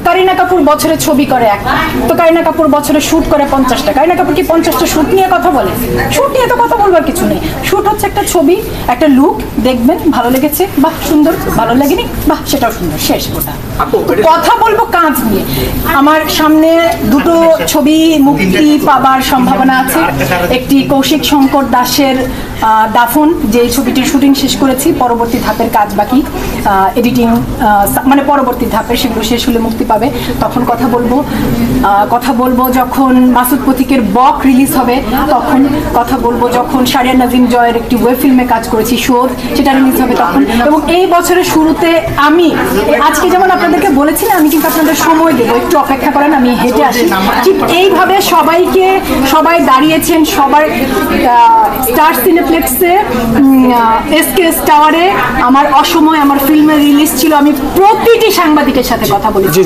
কারিনা কাপুর বছরে ছবি করে একটা, তো কারিনা কাপুর বছরে শুট করে 50টা। কারিনা কাপুর কি 50টা শুট নিয়ে কথা বলে? শুট নিয়ে তো কথা বলবার কিছু নেই। শুট হচ্ছে একটা ছবি, একটা লুক, দেখবেন ভালো লেগেছে, বাহ সুন্দর, ভালো লাগেনি, বাহ সেটাও সুন্দর, শেষ। ওটা কথা বলবো কাজ নিয়ে। আমার সামনে দুটো ছবি মুক্তি পাবার সম্ভাবনা আছে। একটি কৌশিক শঙ্কর দাসের দাফন, যে ছবিটির শুটিং শেষ করেছি, পরবর্তী ধাপের কাজ বাকি, এডিটিং মানে পরবর্তী ধাপের, সেগুলো শেষ হলে মুক্তি পাবে, তখন কথা বলবো। কথা বলবো যখন মাসুদ প্রতীকের বক রিলিজ হবে, তখন কথা বলবো। যখন শারিয়া নাজিম জয়ের একটি ওয়েব ফিল্মে কাজ করেছি, শোধ, সেটা রিলিজ হবে তখন। এবং এই বছরের শুরুতে আমি আজকে যেমন আপনাদেরকে বলেছি না, আমি কিন্তু আপনাদের সময় দেবো, একটু অপেক্ষা করেন, আমি হেঁটে আসি। ঠিক এইভাবে সবাই দাঁড়িয়েছেন, সবার স্টার সিনেপ্লেক্সে, এসকেএস টাওয়ারে আমার অসময় আমার ফিল্মের রিলিজ ছিল। আমি প্রতিটি সাংবাদিকের সাথে কথা বলেছি,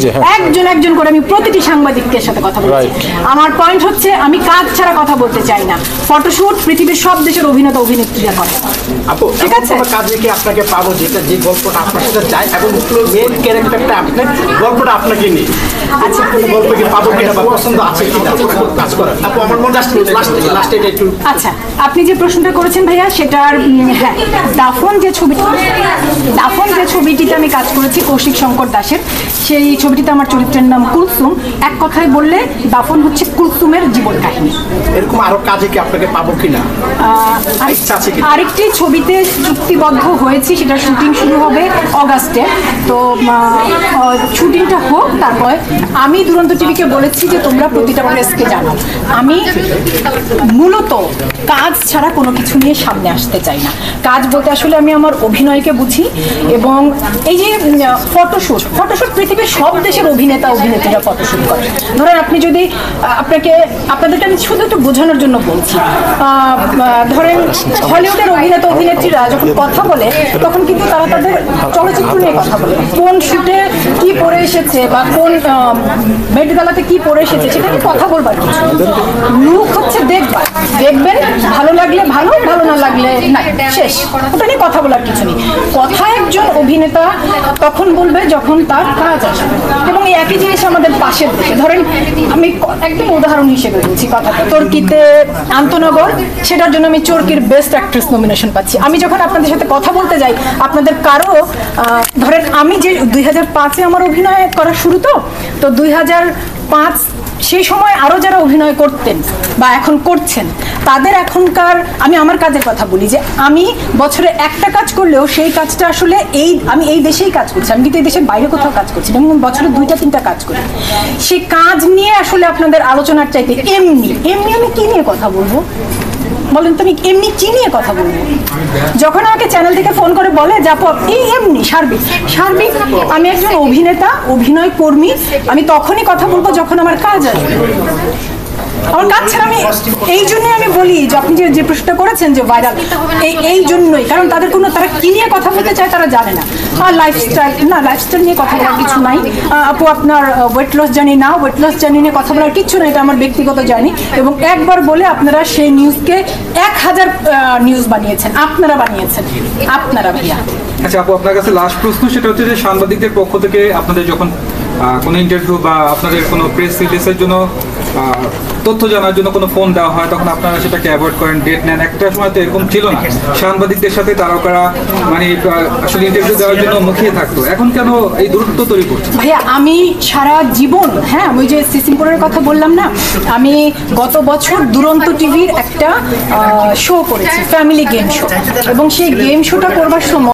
একজন করে আমি প্রতিটি সাংবাদিকের সাথে কথা বলেছি। আমার পয়েন্ট হচ্ছে, আমি কাজ ছাড়া কথা বলতে চাই না। ফটোশুট পৃথিবীর সব দেশের অভিনেতা অভিনেত্রীরা করে। আপু, ঠিক আছে, কাজে কি আপনাকে পাবো যেটা, যে গল্পটা আপনার সাথে যায় এবং মেন ক্যারেক্টারটা আপনার, গল্পটা আপনাকে নিয়ে, আচ্ছা কোনো গল্প কি পাবো কিনা বা পছন্দ আছে কিনা কাজ করার? আপু আমার মনে লাস্টে এটা একটু। আচ্ছা, আপনি যে প্রশ্নটা করেছেন ভাইয়া, সেটার হ্যাঁ, দাফন যে ছবিটিতে আমি কাজ করেছি কৌশিক শঙ্কর দাসের, সেই ছবিটিতে আমার চরিত্রের নাম কুলসুম। এক কথায় বললে দাফন হচ্ছে কুলসুমের জীবন কাহিনী। এরকম আরো কাজে কি আপনাকে পাবো কিনা? আরেকটি ছবিতে চুক্তিবদ্ধ হয়েছি, সেটার শুটিং শুরু হবে অগাস্টে। তো শুটিংটা হোক, তারপরে আমি দুরন্ত টিভিকে বলেছি যে তোমরা প্রতিটা প্রেসকে জানাও, আমি মূলত কাজ ছাড়া কোনো কিছু নিয়ে সামনে আসতে চাই না। কাজ বলতে আসলে আমি আমার অভিনয়কে বুঝি। এবং এই যে ফটোশুট পৃথিবীর সব দেশের অভিনেতা অভিনেত্রীরা ফটোশুট করে। ধরেন আপনি যদি আপনাদেরকে আমি শুধু একটু বোঝানোর জন্য বলছি, ধরেন হলিউডের অভিনেতা অভিনেত্রীরা যখন কথা বলে, তখন কিন্তু তারা তাদের চলচ্চিত্র নিয়ে কথা বলে, কোন শুটে কি পরে এসেছে বা কোন মেট গালাতে কি পরে এসেছে, সেটা নিয়ে কথা বলবার কিছু। লুক হচ্ছে দেখবেন, ভালো লাগলে ভালো না লাগলে না, শেষ। ওটা নিয়ে কথা বলার কিছু নেই। কথা একজন অভিনেতা তখন বলবে যখন তার কাজ আসবে। এবং এই একই জিনিস আমাদের পাশের দেশে। ধরেন আমি একদম উদাহরণ হিসেবে বলছি কথাটা, তুর্কিতে আন্তনগর, সেটার জন্য আমি চরকির বেস্ট অ্যাক্ট্রেস নমিনেশন পাচ্ছি। আমি যখন আপনাদের সাথে কথা বলতে যাই, আপনাদের কারো ধরেন আমি যে 2005-এ আমার অভিনয় করা শুরু, তো 2005 সেই সময় আরো যারা অভিনয় করতেন বা এখন করছেন, তাদের এখনকার, আমি আমার কাজের কথা বলি, যে আমি বছরে একটা কাজ করলেও সেই কাজটা আসলে আমি এই দেশেই কাজ করছি, আমি কিন্তু এই দেশের বাইরে কোথাও কাজ করছি না, আমি বছরে 2-3টা কাজ করি। সেই কাজ নিয়ে আসলে আপনাদের আলোচনার চাইতে এমনি আমি কি নিয়ে কথা বলবো বলেন তো? আমি এমনি কি নিয়ে কথা বলবো? যখন আমাকে চ্যানেল থেকে ফোন করে বলে যে আপু এই এমনি সার্বিক, আমি একজন অভিনেতা, অভিনয় কর্মী, আমি তখনই কথা বলবো যখন আমার কাজ আসবে। আমার কাজ ছাড়া আমি, এই জন্যই আমি বলি যে আপনি যে প্রশ্নটা করেছেন যে ভাইরাল, এই জন্যই, কারণ তারা কি নিয়ে কথা বলতে চায় তারা জানে না। আর লাইফস্টাইল নিয়ে কথা বলার কিছু নাই। আপু আপনার ওয়েট লস জার্নি নিয়ে কথা বলার কিছু নাই, এটা আমার ব্যক্তিগত জার্নি। এবং একবার বলে আপনারা সেই নিউজকে 1000 নিউজ বানিয়েছেন, আপনারা ভাইয়া। আচ্ছা আপু, আপনার কাছে লাস্ট প্রশ্ন, সেটা হচ্ছে যে সাংবাদিকদের পক্ষ থেকে আপনাদের যখন কোনো ইন্টারভিউ বা আপনাদের কোনো প্রেস রিলিজের জন্য তথ্য জানার জন্য কোনো ফোন দেওয়া হয়, তখন আপনারা সেটাকে অ্যাভয়েড করেন, ডেট নেন। একটা সময় তো এরকম ছিল না, সাংবাদিকদের সাথে তারকারা মানে আসলে ইন্টারভিউ দেওয়ার জন্য মুখিয়ে থাকতো, এখন কেন এই দূরত্ব তৈরি করছে? ভাইয়া আমি সারা জীবন, হ্যাঁ ওই যে সিসিমপুরের কথা বললাম না, আমি গত বছর দুরন্ত টিভির একটা শো করেছি, ফ্যামিলি গেম শো, এবং সেই গেম শোটা করবার সময়